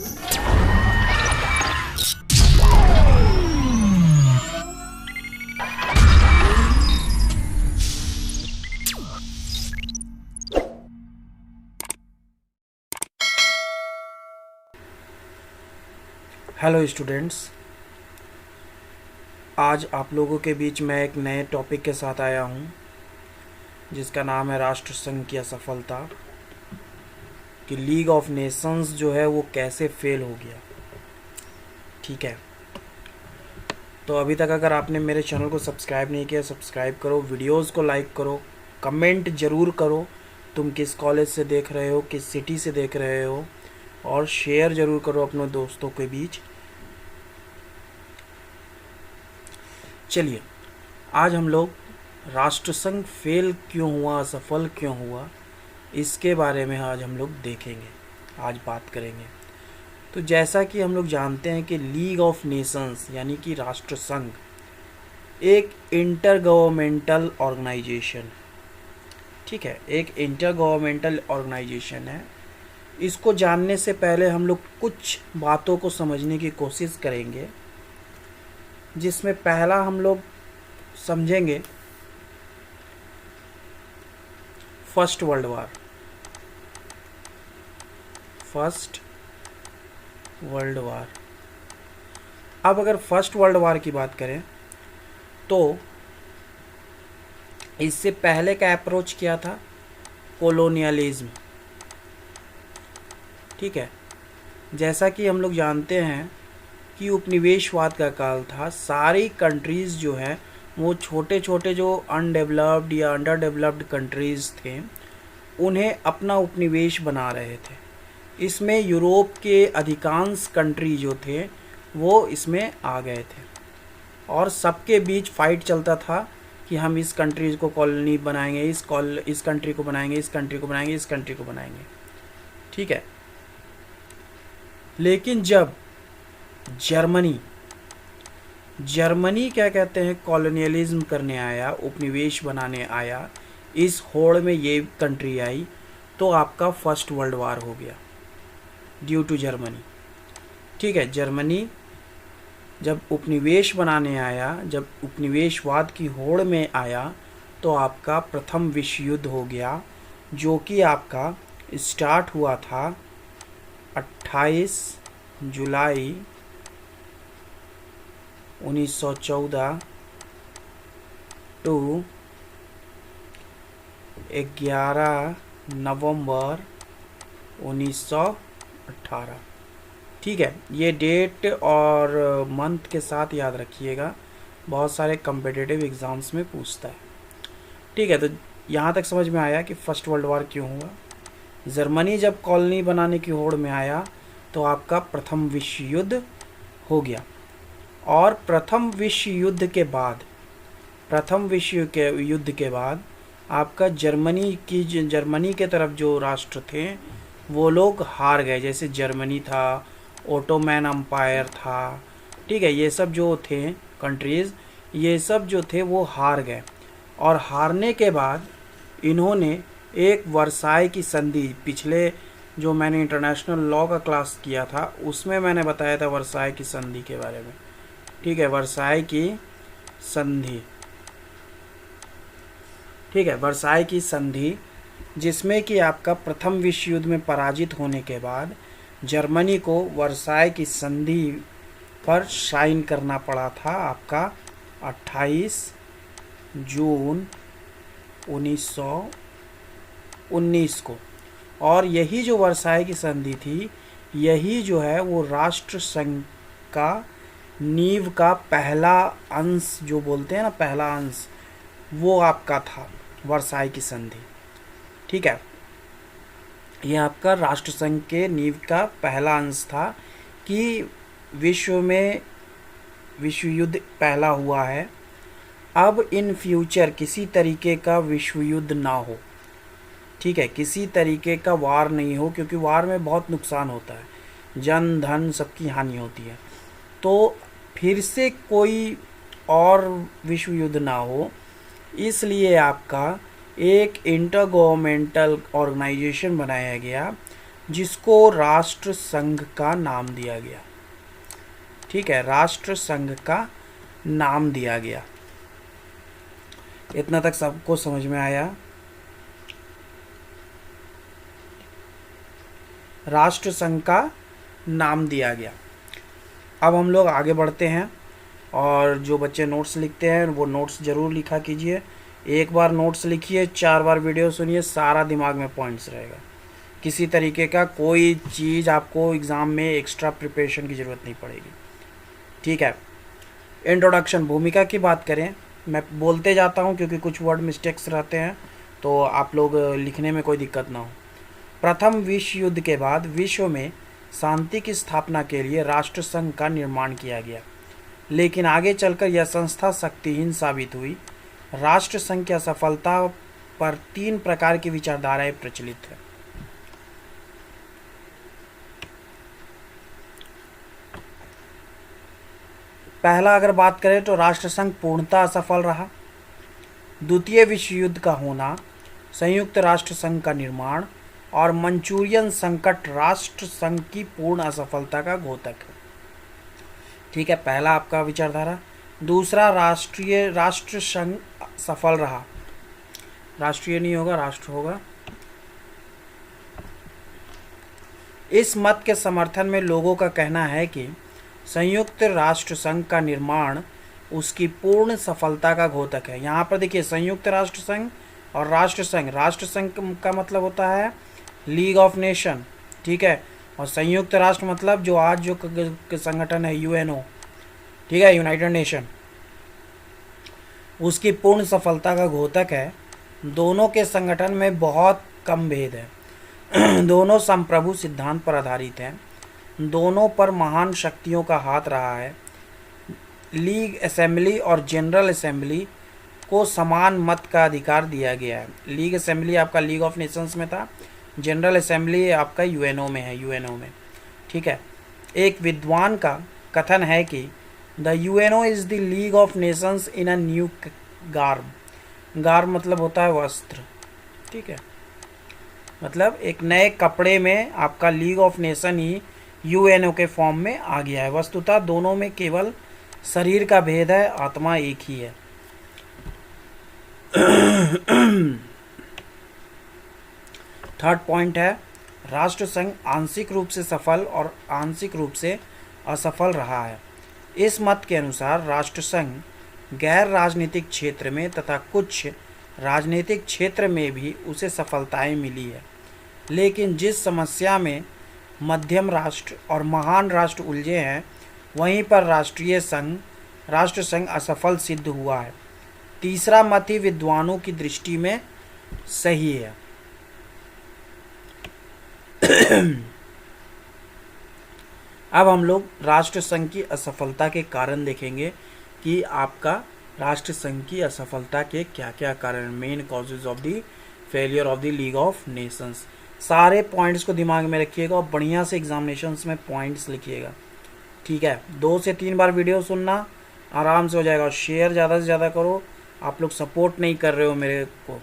Hello students, आज आप लोगों के बीच में एक नए टॉपिक के साथ आया हूं जिसका नाम है राष्ट्रसंघ की असफलता, कि लीग ऑफ नेशंस जो है वो कैसे फेल हो गया। ठीक है, तो अभी तक अगर आपने मेरे चैनल को सब्सक्राइब नहीं किया, सब्सक्राइब करो, वीडियोस को लाइक करो, कमेंट ज़रूर करो तुम किस कॉलेज से देख रहे हो, किस सिटी से देख रहे हो, और शेयर ज़रूर करो अपने दोस्तों के बीच। चलिए, आज हम लोग राष्ट्रसंघ फेल क्यों हुआ, असफल क्यों हुआ, इसके बारे में आज हम लोग देखेंगे, आज बात करेंगे। तो जैसा कि हम लोग जानते हैं कि लीग ऑफ नेशंस यानी कि राष्ट्रसंघ एक इंटर गवर्नमेंटल ऑर्गेनाइजेशन, ठीक है, एक इंटर गवर्नमेंटल ऑर्गेनाइजेशन है। इसको जानने से पहले हम लोग कुछ बातों को समझने की कोशिश करेंगे, जिसमें पहला हम लोग समझेंगे first world war. First world war. अब अगर फर्स्ट वर्ल्ड वार की बात करें तो इससे पहले का अप्रोच क्या था? कोलोनियलिज्म। ठीक है, जैसा कि हम लोग जानते हैं कि उपनिवेशवाद का काल था। सारी कंट्रीज़ जो है वो छोटे छोटे जो अनडेवलप्ड या अंडर डेवलप्ड कंट्रीज़ थे उन्हें अपना उपनिवेश बना रहे थे। इसमें यूरोप के अधिकांश कंट्री जो थे वो इसमें आ गए थे और सबके बीच फाइट चलता था कि हम इस कंट्रीज़ को कॉलोनी बनाएंगे, इस कंट्री को बनाएंगे, इस कंट्री को बनाएंगे, इस कंट्री को बनाएंगे। ठीक है, लेकिन जब जर्मनी क्या कहते हैं, कॉलोनियलिज्म करने आया, उपनिवेश बनाने आया, इस होड़ में ये कंट्री आई, तो आपका फर्स्ट वर्ल्ड वार हो गया ड्यू टू जर्मनी। ठीक है, जर्मनी जब उपनिवेश बनाने आया, जब उपनिवेशवाद की होड़ में आया, तो आपका प्रथम विश्व युद्ध हो गया, जो कि आपका स्टार्ट हुआ था 28 जुलाई 1914 टू 11 नवंबर 1918। ठीक है, ये डेट और मंथ के साथ याद रखिएगा, बहुत सारे कम्पिटिटिव एग्ज़ाम्स में पूछता है। ठीक है, तो यहाँ तक समझ में आया कि फर्स्ट वर्ल्ड वार क्यों हुआ। जर्मनी जब कॉलोनी बनाने की होड़ में आया तो आपका प्रथम विश्व युद्ध हो गया, और प्रथम विश्व युद्ध के बाद आपका जर्मनी के तरफ जो राष्ट्र थे वो लोग हार गए। जैसे जर्मनी था, ओटोमैन अम्पायर था, ठीक है, ये सब जो थे कंट्रीज़, ये सब जो थे वो हार गए। और हारने के बाद इन्होंने एक वर्साई की संधि, पिछले जो मैंने इंटरनेशनल लॉ का क्लास किया था उसमें मैंने बताया था वर्साई की संधि के बारे में। ठीक है, वर्साई की संधि, ठीक है, वर्साई की संधि, जिसमें कि आपका प्रथम विश्व युद्ध में पराजित होने के बाद जर्मनी को वर्साई की संधि पर साइन करना पड़ा था आपका 28 जून 1919 को। और यही जो वर्साई की संधि थी, यही जो है वो राष्ट्र संघ का नींव का पहला अंश, जो बोलते हैं ना पहला अंश, वो आपका था वर्साई की संधि। ठीक है, यह आपका राष्ट्र संघ के नींव का पहला अंश था कि विश्व युद्ध पहला हुआ है। अब इन फ्यूचर किसी तरीके का विश्व युद्ध ना हो, ठीक है, किसी तरीके का वार नहीं हो, क्योंकि वार में बहुत नुकसान होता है, जन धन सबकी हानि होती है। तो फिर से कोई और विश्व युद्ध ना हो, इसलिए आपका एक इंटर गवर्नमेंटल ऑर्गेनाइजेशन बनाया गया जिसको राष्ट्र संघ का नाम दिया गया। ठीक है, राष्ट्र संघ का नाम दिया गया। इतना तक सबको समझ में आया? राष्ट्र संघ का नाम दिया गया। अब हम लोग आगे बढ़ते हैं, और जो बच्चे नोट्स लिखते हैं वो नोट्स ज़रूर लिखा कीजिए। एक बार नोट्स लिखिए, 4 बार वीडियो सुनिए, सारा दिमाग में पॉइंट्स रहेगा। किसी तरीके का कोई चीज़ आपको एग्ज़ाम में एक्स्ट्रा प्रिपरेशन की ज़रूरत नहीं पड़ेगी। ठीक है, इंट्रोडक्शन, भूमिका की बात करें, मैं बोलते जाता हूँ क्योंकि कुछ वर्ड मिस्टेक्स रहते हैं, तो आप लोग लिखने में कोई दिक्कत ना हो। प्रथम विश्व युद्ध के बाद विश्व में शांति की स्थापना के लिए राष्ट्र संघ का निर्माण किया गया, लेकिन आगे चलकर यह संस्था शक्तिहीन साबित हुई। राष्ट्र संघ की असफलता पर 3 प्रकार की विचारधाराएं प्रचलित है। पहला अगर बात करें तो राष्ट्र संघ पूर्णतः असफल रहा। द्वितीय विश्व युद्ध का होना, संयुक्त राष्ट्र संघ का निर्माण और मंचूरियन संकट राष्ट्र संघ की पूर्ण असफलता का द्योतक है। ठीक है, पहला आपका विचारधारा। दूसरा, राष्ट्र संघ सफल रहा, राष्ट्रीय नहीं होगा, राष्ट्र होगा। इस मत के समर्थन में लोगों का कहना है कि संयुक्त राष्ट्र संघ का निर्माण उसकी पूर्ण सफलता का द्योतक है। यहाँ पर देखिए, संयुक्त राष्ट्र संघ और राष्ट्र संघ, राष्ट्र संघ का मतलब होता है लीग ऑफ नेशन। ठीक है, और संयुक्त राष्ट्र मतलब जो आज जो संगठन है यूएनओ, ठीक है, यूनाइटेड नेशन, उसकी पूर्ण सफलता का द्योतक है। दोनों के संगठन में बहुत कम भेद है। दोनों संप्रभु सिद्धांत पर आधारित हैं। दोनों पर महान शक्तियों का हाथ रहा है। लीग असेंबली और जनरल असेंबली को समान मत का अधिकार दिया गया है। लीग असेंबली आपका लीग ऑफ नेशंस में था, जनरल असेंबली आपका यूएनओ में है, यूएनओ में। ठीक है, एक विद्वान का कथन है कि the UNO is the league of Nations in a new garb. Garb मतलब होता है वस्त्र। ठीक है, मतलब एक नए कपड़े में आपका league of nation he UNO के फॉर्म में आ गया है। वस्तुतः दोनों में केवल शरीर का भेद है, आत्मा एक ही है। थर्ड पॉइंट है, राष्ट्र संघ आंशिक रूप से सफल और आंशिक रूप से असफल रहा है। इस मत के अनुसार राष्ट्र संघ गैर राजनीतिक क्षेत्र में तथा कुछ राजनीतिक क्षेत्र में भी उसे सफलताएं मिली है, लेकिन जिस समस्या में मध्यम राष्ट्र और महान राष्ट्र उलझे हैं, वहीं पर राष्ट्र संघ असफल सिद्ध हुआ है। तीसरा मत ही विद्वानों की दृष्टि में सही है। अब हम लोग राष्ट्र संघ की असफलता के कारण देखेंगे कि आपका राष्ट्र संघ की असफलता के क्या क्या कारण, main causes of the failure of the league of Nations. सारे पॉइंट्स को दिमाग में रखिएगा और बढ़िया से एग्जामिनेशंस में पॉइंट्स लिखिएगा। ठीक है, 2 से 3 बार वीडियो सुनना, आराम से हो जाएगा। और शेयर ज़्यादा से ज़्यादा करो, आप लोग सपोर्ट नहीं कर रहे हो मेरे को।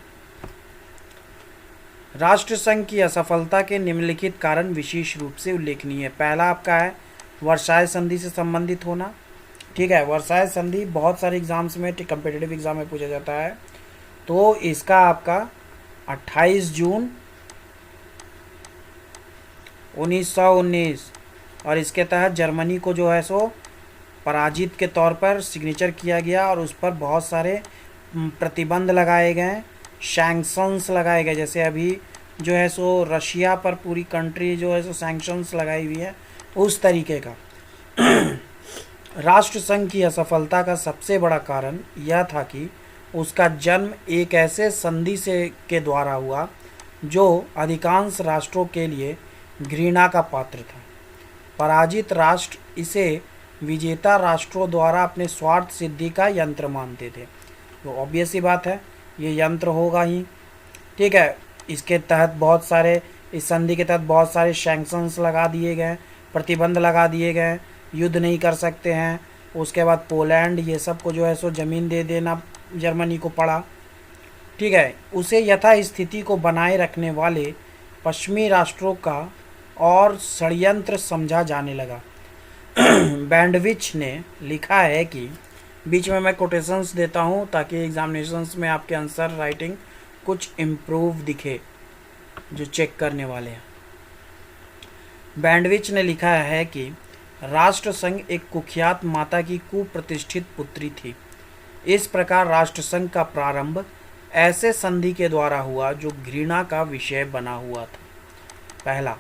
राष्ट्र संघ की असफलता के निम्नलिखित कारण विशेष रूप से उल्लेखनीय है। पहला आपका है वर्साय संधि से संबंधित होना। ठीक है, वर्साय संधि बहुत सारे एग्जाम्स में, कम्पिटिटिव एग्जाम में पूछा जाता है। तो इसका आपका 28 जून 1919 और इसके तहत जर्मनी को जो है सो पराजित के तौर पर सिग्नेचर किया गया और उस पर बहुत सारे प्रतिबंध लगाए गए, सैंक्शंस लगाए गए। जैसे अभी जो है सो रशिया पर पूरी कंट्री जो है सो सैंक्शंस लगाई हुई है, उस तरीके का। राष्ट्र संघ की असफलता का सबसे बड़ा कारण यह था कि उसका जन्म एक ऐसे संधि से के द्वारा हुआ जो अधिकांश राष्ट्रों के लिए घृणा का पात्र था। पराजित राष्ट्र इसे विजेता राष्ट्रों द्वारा अपने स्वार्थ सिद्धि का यंत्र मानते थे। तो ऑब्वियस ही बात है, ये यंत्र होगा ही। ठीक है, इसके तहत बहुत सारे, इस संधि के तहत बहुत सारे सैंक्शंस लगा दिए गए, प्रतिबंध लगा दिए गए, युद्ध नहीं कर सकते हैं। उसके बाद पोलैंड ये सब को जो है सो ज़मीन दे देना जर्मनी को पड़ा। ठीक है, उसे यथास्थिति को बनाए रखने वाले पश्चिमी राष्ट्रों का और षड्यंत्र समझा जाने लगा। बैंडविच ने लिखा है कि, बीच में मैं कोटेशंस देता हूँ ताकि एग्जामिनेशंस में आपके आंसर राइटिंग कुछ इम्प्रूव दिखे जो चेक करने वाले हैं। बैंडविच ने लिखा है कि राष्ट्रसंघ एक कुख्यात माता की कुप्रतिष्ठित पुत्री थी। इस प्रकार राष्ट्रसंघ का प्रारंभ ऐसे संधि के द्वारा हुआ जो घृणा का विषय बना हुआ था। पहला।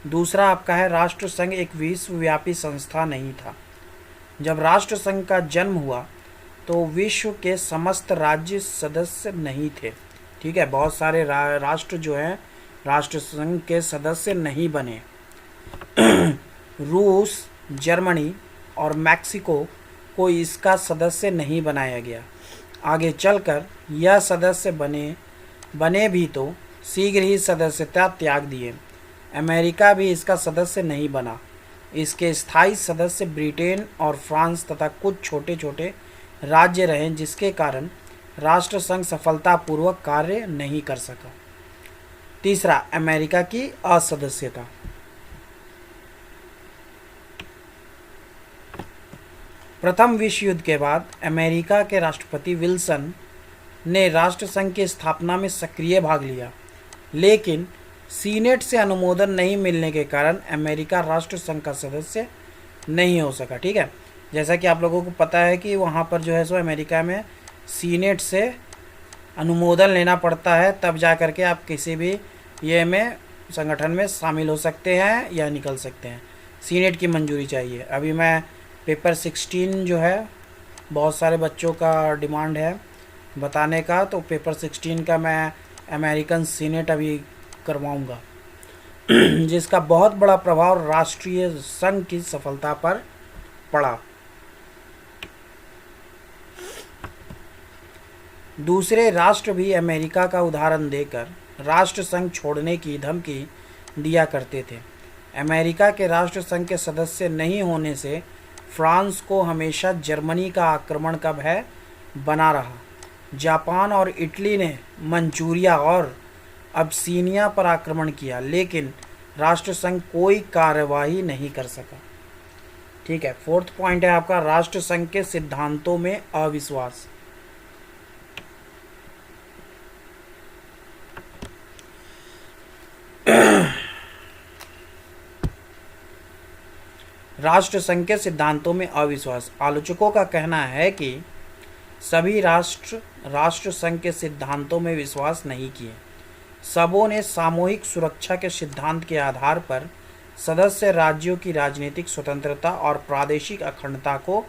दूसरा आपका है, राष्ट्रसंघ एक विश्वव्यापी संस्था नहीं था। जब राष्ट्रसंघ का जन्म हुआ तो विश्व के समस्त राज्य सदस्य नहीं थे। ठीक है, बहुत सारे राष्ट्र जो हैं राष्ट्रसंघ के सदस्य नहीं बने। रूस, जर्मनी और मैक्सिको को इसका सदस्य नहीं बनाया गया। आगे चलकर यह सदस्य बने भी तो शीघ्र ही सदस्यता त्याग दिए। अमेरिका भी इसका सदस्य नहीं बना। इसके स्थायी सदस्य ब्रिटेन और फ्रांस तथा कुछ छोटे छोटे राज्य रहे, जिसके कारण राष्ट्रसंघ सफलतापूर्वक कार्य नहीं कर सका। तीसरा, अमेरिका की असदस्यता। प्रथम विश्व युद्ध के बाद अमेरिका के राष्ट्रपति विल्सन ने राष्ट्रसंघ की स्थापना में सक्रिय भाग लिया, लेकिन सीनेट से अनुमोदन नहीं मिलने के कारण अमेरिका राष्ट्रसंघ का सदस्य नहीं हो सका। ठीक है, जैसा कि आप लोगों को पता है कि वहाँ पर जो है सो अमेरिका में सीनेट से अनुमोदन लेना पड़ता है, तब जा कर के आप किसी भी ये में संगठन में शामिल हो सकते हैं या निकल सकते हैं। सीनेट की मंजूरी चाहिए। अभी मैं पेपर 16 जो है, बहुत सारे बच्चों का डिमांड है बताने का, तो पेपर 16 का मैं अमेरिकन सीनेट अभी करवाऊंगा, जिसका बहुत बड़ा प्रभाव राष्ट्रीय संघ की सफलता पर पड़ा। दूसरे राष्ट्र भी अमेरिका का उदाहरण देकर राष्ट्रसंघ छोड़ने की धमकी दिया करते थे। अमेरिका के राष्ट्रसंघ के सदस्य नहीं होने से फ्रांस को हमेशा जर्मनी का आक्रमण का भय बना रहा। जापान और इटली ने मंचूरिया और अबसीनिया पर आक्रमण किया, लेकिन राष्ट्रसंघ कोई कार्यवाही नहीं कर सका। ठीक है, फोर्थ पॉइंट है आपका, राष्ट्रसंघ के सिद्धांतों में अविश्वास। राष्ट्रसंघ के सिद्धांतों में अविश्वास। आलोचकों का कहना है कि सभी राष्ट्रसंघ के सिद्धांतों में विश्वास नहीं किए। सबों ने सामूहिक सुरक्षा के सिद्धांत के आधार पर सदस्य राज्यों की राजनीतिक स्वतंत्रता और प्रादेशिक अखंडता को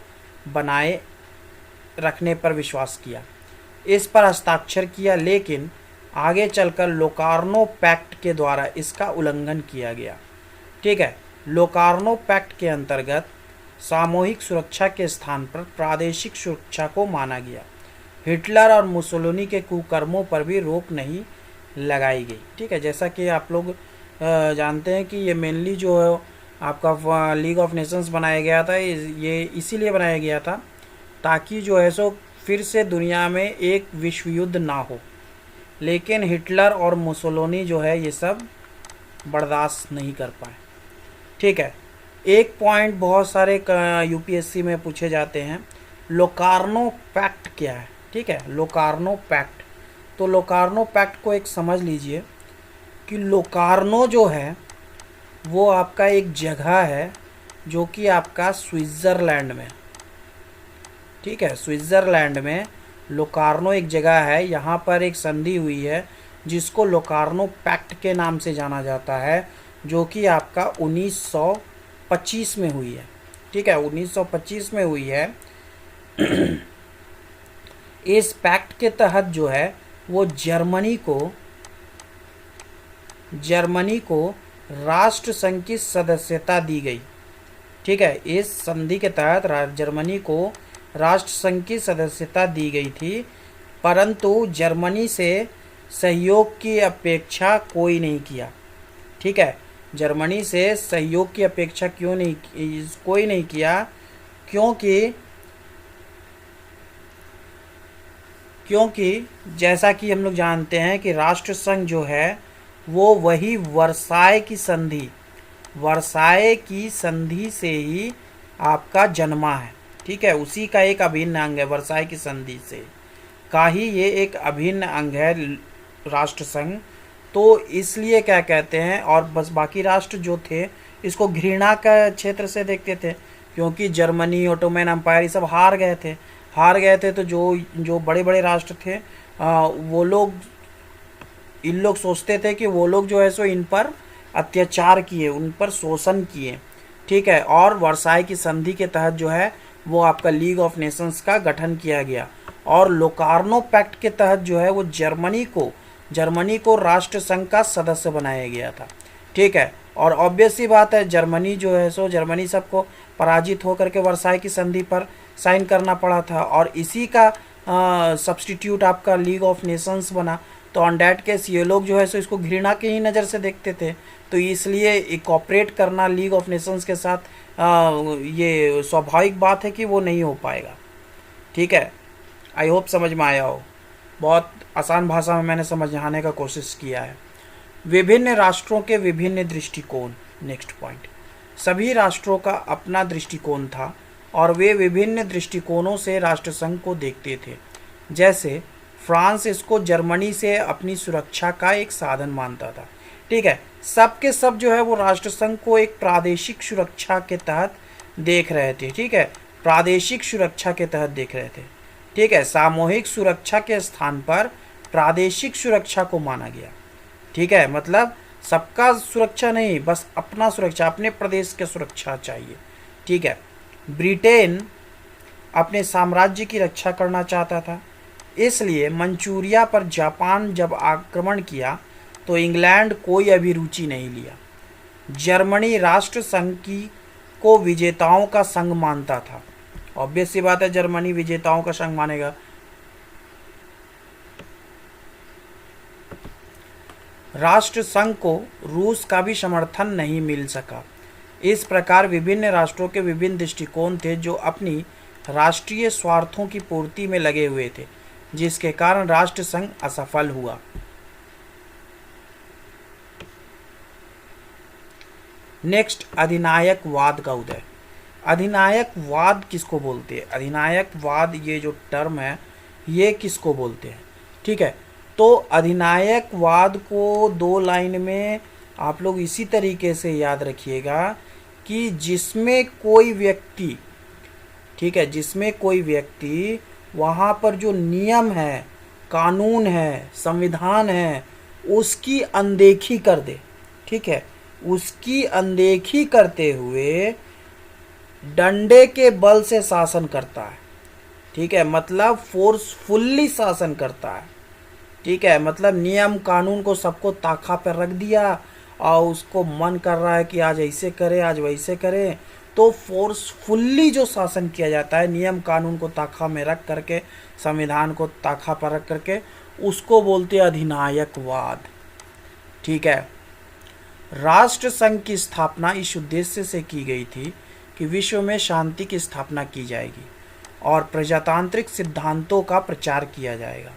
बनाए रखने पर विश्वास किया, इस पर हस्ताक्षर किया, लेकिन आगे चलकर लोकार्नो पैक्ट के द्वारा इसका उल्लंघन किया गया। ठीक है, लोकार्नो पैक्ट के अंतर्गत सामूहिक सुरक्षा के स्थान पर प्रादेशिक सुरक्षा को माना गया। हिटलर और मुसोलिनी के कुकर्मों पर भी रोक नहीं लगाई गई। ठीक है, जैसा कि आप लोग जानते हैं कि ये मेनली जो आपका लीग ऑफ नेशंस बनाया गया था, ये इसीलिए बनाया गया था ताकि जो है सो फिर से दुनिया में एक विश्व युद्ध ना हो। लेकिन हिटलर और मुसोलिनी जो है ये सब बर्दाश्त नहीं कर पाए। ठीक है, एक पॉइंट बहुत सारे यूपीएससी में पूछे जाते हैं, लोकार्नो पैक्ट क्या है। ठीक है, लोकार्नो पैक्ट, तो लोकार्नो पैक्ट को एक समझ लीजिए कि लोकार्नो जो है वो आपका एक जगह है जो कि आपका स्विट्ज़रलैंड में। ठीक है, स्विट्ज़रलैंड में लोकार्नो एक जगह है। यहाँ पर एक संधि हुई है जिसको लोकार्नो पैक्ट के नाम से जाना जाता है, जो कि आपका 1925 में हुई है। ठीक है, 1925 में हुई है। इस पैक्ट के तहत जो है वो जर्मनी को राष्ट्रसंघ की सदस्यता दी गई। ठीक है, इस संधि के तहत जर्मनी को राष्ट्रसंघ की सदस्यता दी गई थी, परंतु जर्मनी से सहयोग की अपेक्षा कोई नहीं किया। ठीक है, जर्मनी से सहयोग की अपेक्षा कोई नहीं किया, क्योंकि जैसा कि हम लोग जानते हैं कि राष्ट्रसंघ जो है वो वही वर्साय की संधि वर्साय की संधि से ही आपका जन्मा है। ठीक है, उसी का एक अभिन्न अंग है, वर्साय की संधि से का ही ये एक अभिन्न अंग है राष्ट्र संघ। तो इसलिए क्या कहते हैं, और बस बाकी राष्ट्र जो थे इसको घृणा का क्षेत्र से देखते थे, क्योंकि जर्मनी, ओटोमन एम्पायर ये सब हार गए थे। तो जो जो बड़े बड़े राष्ट्र थे वो लोग, इन लोग सोचते थे कि वो लोग जो है सो इन पर अत्याचार किए, उन पर शोषण किए। ठीक है, और वर्साय की संधि के तहत जो है वो आपका लीग ऑफ नेशंस का गठन किया गया, और लोकार्नो पैक्ट के तहत जो है वो जर्मनी को राष्ट्र संघ का सदस्य बनाया गया था। ठीक है, और ऑब्वियस सी बात है, जर्मनी जो है सो जर्मनी सबको पराजित होकर के वर्साय की संधि पर साइन करना पड़ा था, और इसी का सब्स्टिट्यूट आपका लीग ऑफ नेशंस बना। तो ऑन डैट केस ये लोग जो है सो इसको घृणा की ही नज़र से देखते थे, तो इसलिए कॉपरेट करना लीग ऑफ नेशंस के साथ ये स्वाभाविक बात है कि वो नहीं हो पाएगा। ठीक है, आई होप समझ में आया हो। बहुत आसान भाषा में मैंने समझाने का कोशिश किया है। विभिन्न राष्ट्रों के विभिन्न दृष्टिकोण। नेक्स्ट पॉइंट, सभी राष्ट्रों का अपना दृष्टिकोण था और वे विभिन्न दृष्टिकोणों से राष्ट्रसंघ को देखते थे। जैसे फ्रांस इसको जर्मनी से अपनी सुरक्षा का एक साधन मानता था। ठीक है, सब के सब जो है वो राष्ट्रसंघ को एक प्रादेशिक सुरक्षा के तहत देख रहे थे। ठीक है, प्रादेशिक सुरक्षा के तहत देख रहे थे। ठीक है, सामूहिक सुरक्षा के स्थान पर प्रादेशिक सुरक्षा को माना गया। ठीक है, मतलब सबका सुरक्षा नहीं, बस अपना सुरक्षा, अपने प्रदेश की सुरक्षा चाहिए। ठीक है, ब्रिटेन अपने साम्राज्य की रक्षा करना चाहता था, इसलिए मंचूरिया पर जापान जब आक्रमण किया तो इंग्लैंड कोई अभिरुचि नहीं लिया। जर्मनी राष्ट्र संघ को विजेताओं का संघ मानता था। ऑब्वियस सी बात है, जर्मनी विजेताओं का संघ मानेगा। राष्ट्र संघ को रूस का भी समर्थन नहीं मिल सका। इस प्रकार विभिन्न राष्ट्रों के विभिन्न दृष्टिकोण थे जो अपनी राष्ट्रीय स्वार्थों की पूर्ति में लगे हुए थे, जिसके कारण राष्ट्र संघ असफल हुआ। नेक्स्ट, अधिनायकवाद का उदय। अधिनायकवाद किसको बोलते हैं? अधिनायकवाद ये जो टर्म है ये किसको बोलते हैं? ठीक है, तो अधिनायकवाद को दो लाइन में आप लोग इसी तरीके से याद रखिएगा कि जिसमें कोई व्यक्ति, ठीक है, जिसमें कोई व्यक्ति वहाँ पर जो नियम है, कानून है, संविधान है, उसकी अनदेखी कर दे। ठीक है, उसकी अनदेखी करते हुए डंडे के बल से शासन करता है। ठीक है, मतलब फोर्सफुल्ली शासन करता है। ठीक है, मतलब नियम कानून को सबको ताखा पर रख दिया और उसको मन कर रहा है कि आज ऐसे करे, आज वैसे करे, तो फोर्सफुल्ली जो शासन किया जाता है, नियम कानून को ताखा में रख करके, संविधान को ताखा पर रख करके, उसको बोलते हैं अधिनायकवाद। ठीक है, राष्ट्र संघ की स्थापना इस उद्देश्य से की गई थी कि विश्व में शांति की स्थापना की जाएगी और प्रजातांत्रिक सिद्धांतों का प्रचार किया जाएगा।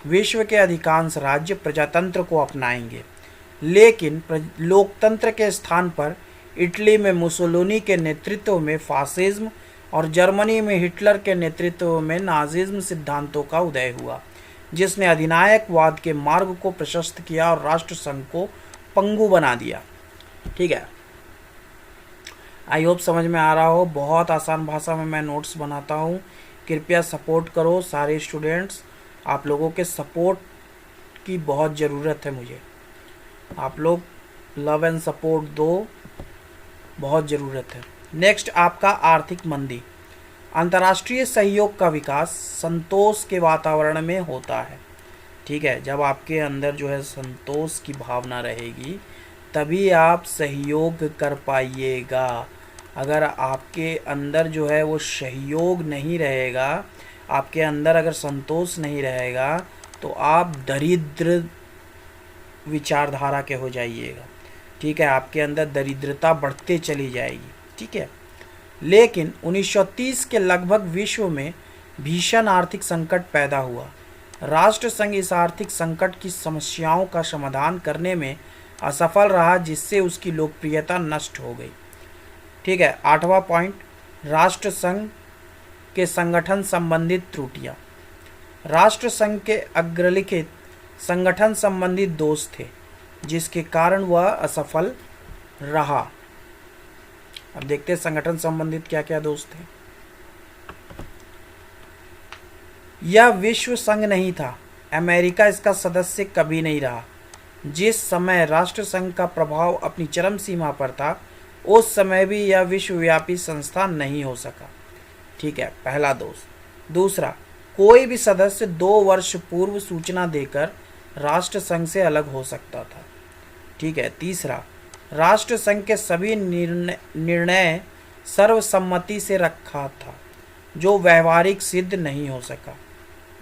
विश्व के अधिकांश राज्य प्रजातंत्र को अपनाएंगे, लेकिन लोकतंत्र के स्थान पर इटली में मुसोलिनी के नेतृत्व में फासिज्म और जर्मनी में हिटलर के नेतृत्व में नाजिज्म सिद्धांतों का उदय हुआ, जिसने अधिनायकवाद के मार्ग को प्रशस्त किया और राष्ट्र संघ को पंगु बना दिया। ठीक है, आई होप समझ में आ रहा हो। बहुत आसान भाषा में मैं नोट्स बनाता हूँ, कृपया सपोर्ट करो सारे स्टूडेंट्स। आप लोगों के सपोर्ट की बहुत ज़रूरत है मुझे, आप लोग लव एंड सपोर्ट दो, बहुत ज़रूरत है। नेक्स्ट, आपका आर्थिक मंदी। अंतर्राष्ट्रीय सहयोग का विकास संतोष के वातावरण में होता है। ठीक है, जब आपके अंदर जो है संतोष की भावना रहेगी तभी आप सहयोग कर पाइएगा। अगर आपके अंदर जो है वो सहयोग नहीं रहेगा, आपके अंदर अगर संतोष नहीं रहेगा, तो आप दरिद्र विचारधारा के हो जाइएगा। ठीक है, आपके अंदर दरिद्रता बढ़ते चली जाएगी। ठीक है, लेकिन 1930 के लगभग विश्व में भीषण आर्थिक संकट पैदा हुआ। राष्ट्र संघ इस आर्थिक संकट की समस्याओं का समाधान करने में असफल रहा, जिससे उसकी लोकप्रियता नष्ट हो गई। ठीक है, 8वां पॉइंट, राष्ट्र संघ के संगठन संबंधित त्रुटियां। राष्ट्र संघ के अग्रलिखित संगठन संबंधित दोष थे, जिसके कारण वह असफल रहा। अब देखते हैं संगठन संबंधित क्या क्या दोष थे। यह विश्व संघ नहीं था, अमेरिका इसका सदस्य कभी नहीं रहा। जिस समय राष्ट्र संघ का प्रभाव अपनी चरम सीमा पर था, उस समय भी यह विश्वव्यापी संस्था नहीं हो सका। ठीक है, पहला दोष। दूसरा, कोई भी सदस्य 2 वर्ष पूर्व सूचना देकर राष्ट्र संघ से अलग हो सकता था। ठीक है, तीसरा, राष्ट्र संघ के सभी निर्णय सर्वसम्मति से रखा था, जो व्यवहारिक सिद्ध नहीं हो सका।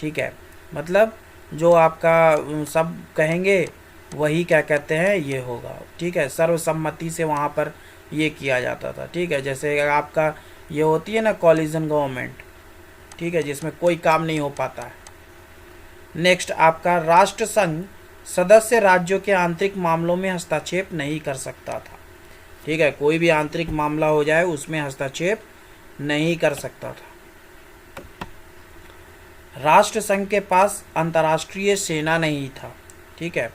ठीक है, मतलब जो आपका सब कहेंगे वही क्या कहते हैं ये होगा। ठीक है, सर्वसम्मति से वहाँ पर ये किया जाता था। ठीक है, जैसे आपका ये होती है ना कॉलिजन गवर्नमेंट, ठीक है, जिसमें कोई काम नहीं हो पाता है। नेक्स्ट आपका, राष्ट्र संघ सदस्य राज्यों के आंतरिक मामलों में हस्तक्षेप नहीं कर सकता था। ठीक है, कोई भी आंतरिक मामला हो जाए उसमें हस्तक्षेप नहीं कर सकता था। राष्ट्र संघ के पास अंतर्राष्ट्रीय सेना नहीं था। ठीक है,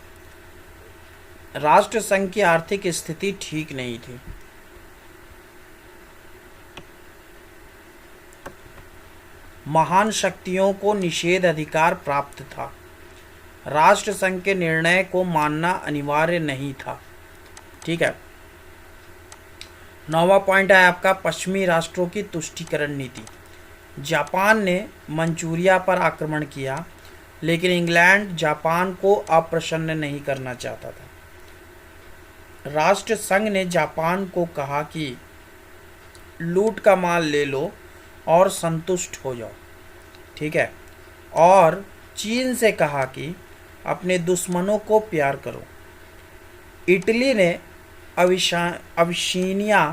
राष्ट्र संघ की आर्थिक स्थिति ठीक नहीं थी। महान शक्तियों को निषेध अधिकार प्राप्त था। राष्ट्र संघ के निर्णय को मानना अनिवार्य नहीं था। ठीक है, 9वां पॉइंट है आपका, पश्चिमी राष्ट्रों की तुष्टीकरण नीति। जापान ने मंचूरिया पर आक्रमण किया, लेकिन इंग्लैंड जापान को अप्रसन्न नहीं करना चाहता था। राष्ट्र संघ ने जापान को कहा कि लूट का माल ले लो और संतुष्ट हो जाओ। ठीक है, और चीन से कहा कि अपने दुश्मनों को प्यार करो। इटली ने अबिशीनिया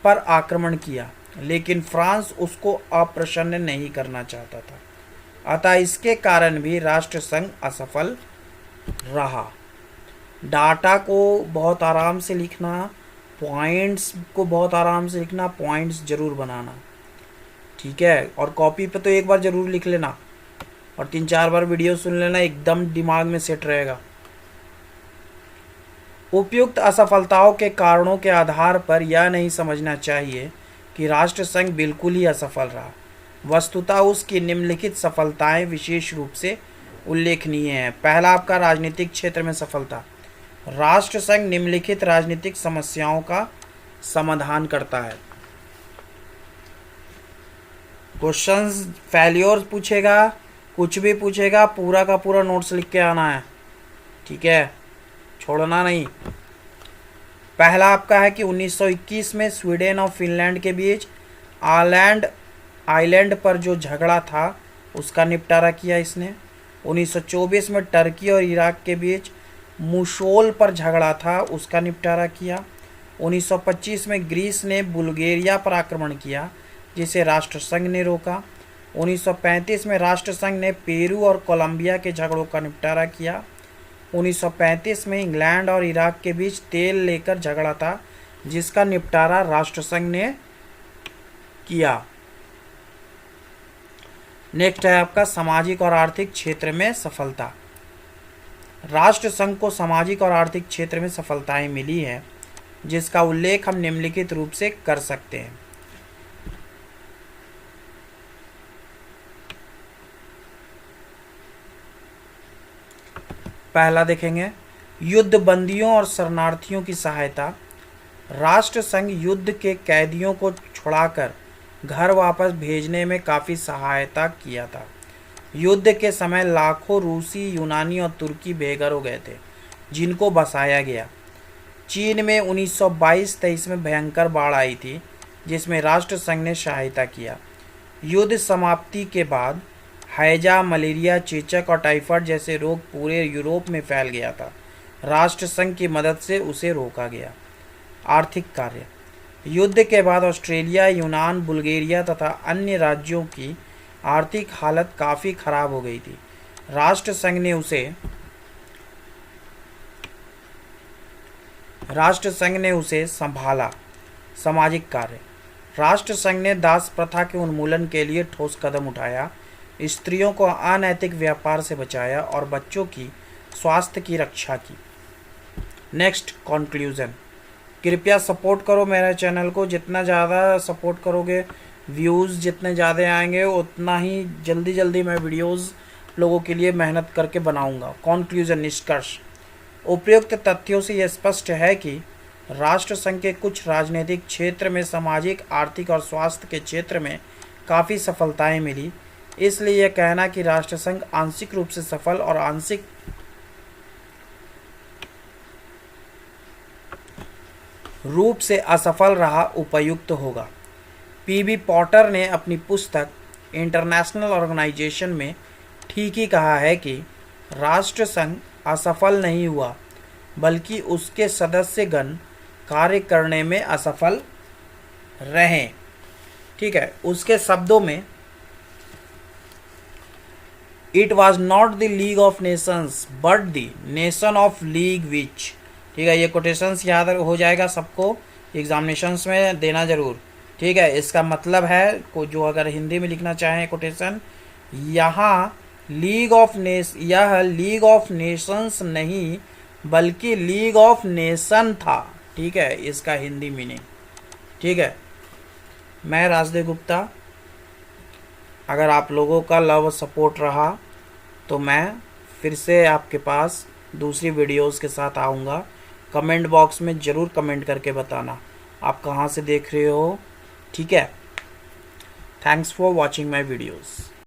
पर आक्रमण किया, लेकिन फ्रांस उसको अप्रसन्न नहीं करना चाहता था। अतः इसके कारण भी राष्ट्र संघ असफल रहा। डाटा को बहुत आराम से लिखना, पॉइंट्स को बहुत आराम से लिखना, पॉइंट्स जरूर बनाना। ठीक है, और कॉपी पे तो एक बार जरूर लिख लेना और 3-4 बार वीडियो सुन लेना, एकदम दिमाग में सेट रहेगा। उपयुक्त असफलताओं के कारणों के आधार पर यह नहीं समझना चाहिए कि राष्ट्र संघ बिल्कुल ही असफल रहा। वस्तुतः उसकी निम्नलिखित सफलताएं विशेष रूप से उल्लेखनीय हैं। पहला आपका, राजनीतिक क्षेत्र में सफलता। राष्ट्र संघ निम्नलिखित राजनीतिक समस्याओं का समाधान करता है। क्वेश्चंस फेल्योर पूछेगा, कुछ भी पूछेगा, पूरा का पूरा नोट्स लिख के आना है। ठीक है, छोड़ना नहीं। पहला आपका है कि 1921 में स्वीडन और फिनलैंड के बीच आइलैंड पर जो झगड़ा था उसका निपटारा किया इसने। 1924 में टर्की और इराक के बीच मुसोल पर झगड़ा था, उसका निपटारा किया। 1925 में ग्रीस ने बुल्गारिया पर आक्रमण किया, जिसे राष्ट्रसंघ ने रोका। 1935 में राष्ट्रसंघ ने पेरू और कोलंबिया के झगड़ों का निपटारा किया। 1935 में इंग्लैंड और इराक के बीच तेल लेकर झगड़ा था, जिसका निपटारा राष्ट्रसंघ ने किया। नेक्स्ट है आपका, सामाजिक और आर्थिक क्षेत्र में सफलता। राष्ट्रसंघ को सामाजिक और आर्थिक क्षेत्र में सफलताएं मिली हैं, जिसका उल्लेख हम निम्नलिखित रूप से कर सकते हैं। पहला देखेंगे, युद्ध बंदियों और शरणार्थियों की सहायता। राष्ट्रसंघ युद्ध के कैदियों को छुड़ाकर घर वापस भेजने में काफ़ी सहायता किया था। युद्ध के समय लाखों रूसी, यूनानी और तुर्की बेघर हो गए थे, जिनको बसाया गया। चीन में 1922-23 में भयंकर बाढ़ आई थी, जिसमें राष्ट्रसंघ ने सहायता किया। युद्ध समाप्ति के बाद हैजा, मलेरिया, चेचक और टाइफाइड जैसे रोग पूरे यूरोप में फैल गया था। राष्ट्रसंघ की मदद से उसे रोका गया। आर्थिक कार्य। युद्ध के बाद ऑस्ट्रेलिया, यूनान, बुल्गारिया तथा अन्य राज्यों की आर्थिक हालत काफ़ी खराब हो गई थी। राष्ट्रसंघ ने उसे राष्ट्रसंघ ने उसे संभाला। सामाजिक कार्य, राष्ट्रसंघ ने दास प्रथा के उन्मूलन के लिए ठोस कदम उठाया, स्त्रियों को अनैतिक व्यापार से बचाया और बच्चों की स्वास्थ्य की रक्षा की। Next, conclusion. कृपया सपोर्ट करो मेरे चैनल को, जितना ज़्यादा सपोर्ट करोगे, व्यूज़ जितने ज़्यादा आएंगे उतना ही जल्दी मैं वीडियोस लोगों के लिए मेहनत करके बनाऊंगा। कंक्लूजन, निष्कर्ष। उपयुक्त तथ्यों से यह स्पष्ट है कि राष्ट्रसंघ के कुछ राजनीतिक क्षेत्र में सामाजिक, आर्थिक और स्वास्थ्य के क्षेत्र में काफ़ी सफलताएं मिली। इसलिए यह कहना कि राष्ट्रसंघ आंशिक रूप से सफल और आंशिक रूप से असफल रहा उपयुक्त होगा। पीबी पॉटर ने अपनी पुस्तक इंटरनेशनल ऑर्गेनाइजेशन में ठीक ही कहा है कि राष्ट्रसंघ असफल नहीं हुआ, बल्कि उसके सदस्यगण कार्य करने में असफल रहे। ठीक है, उसके शब्दों में, it was not the league of nations but the nation of league which. ठीक है, ये कोटेशंस याद हो जाएगा सबको, एग्जामिनेशंस में देना जरूर। ठीक है, इसका मतलब है को जो अगर हिंदी में लिखना चाहें कोटेशन, यहाँ यह लीग ऑफ नेशंस नहीं बल्कि लीग ऑफ नेशन था। ठीक है, इसका हिंदी मीनिंग। ठीक है, मैं राजदेव गुप्ता, अगर आप लोगों का लव सपोर्ट रहा तो मैं फिर से आपके पास दूसरी वीडियोस के साथ आऊँगा। कमेंट बॉक्स में ज़रूर कमेंट करके बताना आप कहाँ से देख रहे हो। ठीक है, thanks for watching my videos.